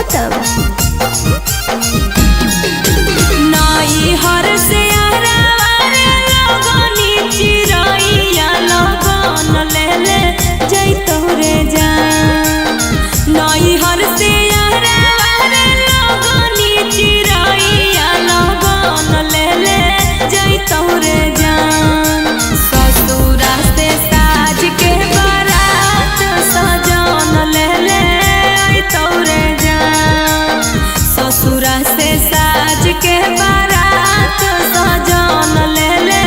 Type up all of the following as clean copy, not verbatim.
उत्तम नाई हर से लगनी चिरैया लगन ले ले जैतौ रे जान नाई हर से लगनी चिरैया लगन ले ले जैतौ रे जान ससुरा से साज के बारात सजन ले ले अइतौ रे जान ससुरा से साज के बारात सजन ले ले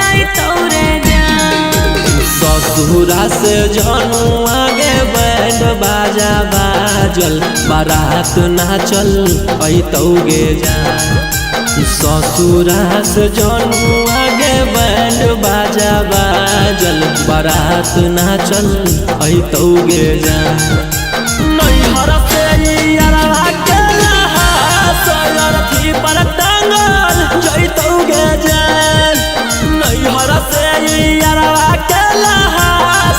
अइतौ रे जान ससुरा से जानू आगे बैंड बाजा बाजल बारात नाचल अइतौ गे जान ससुरा से जानू आगे बैंड बाजा बाजल बारात नाचल अइतौ गे जान नैहर से यारवा के सयरथी पर टांगल जइतौ गे जान नैहर से यारवा के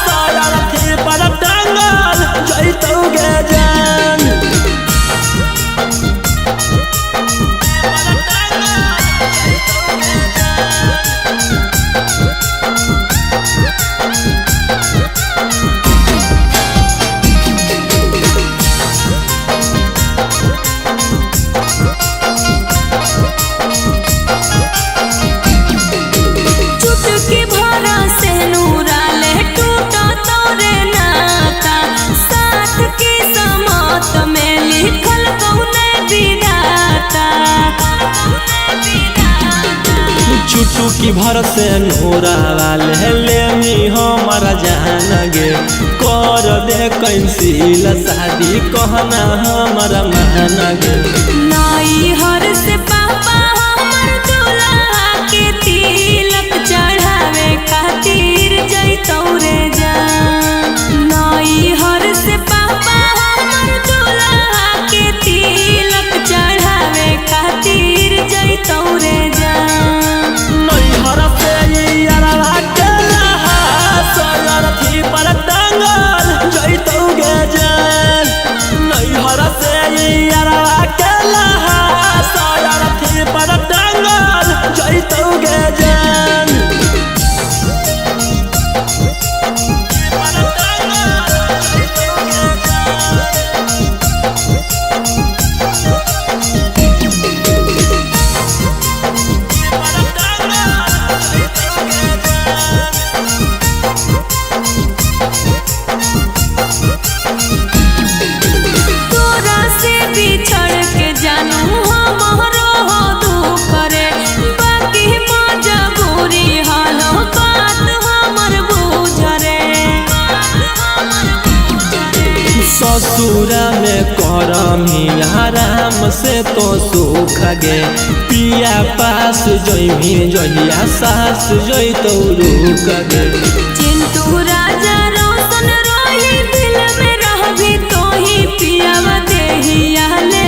सयरथी पर टांगल जइतौ गे जान चुटकी भर से नोरा वाले लेमी हमर जान गे कर दे कैंसिल शादी कहना हमर मान गे नाई हर से पापा हमर दुल्हा के तिलक चढ़ावे खातिर जइतौ रे जान नाई हर से पापा हमर दुल्हा के तिलक चढ़ावे खातिर जइतौ रे जान नैहर से यारवा के सयरथी पर टांगल जइतौ गे जान नैहर से यारवा के सयरथी पर टांगल जइतौ गे जान ससुरा में करमी आराम से तो सुख गे पिया पास जइमी जहिया सास जइतौ रुक गे चिंटू राजा रोशन रोही दिल में रहबी तो ही पियावा देहिया ले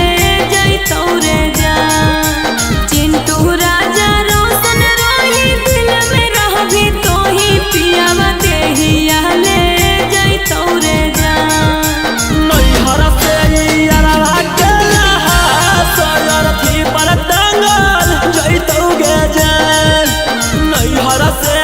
जइतौ रे जान चिंटू राजा रोशन रोही दिल में रहबी तो ही पियावा देहिया ले जइतौ रे जान नैहर से यारवा के सयरथी पर टांगल जइतौ गे जान नैहर से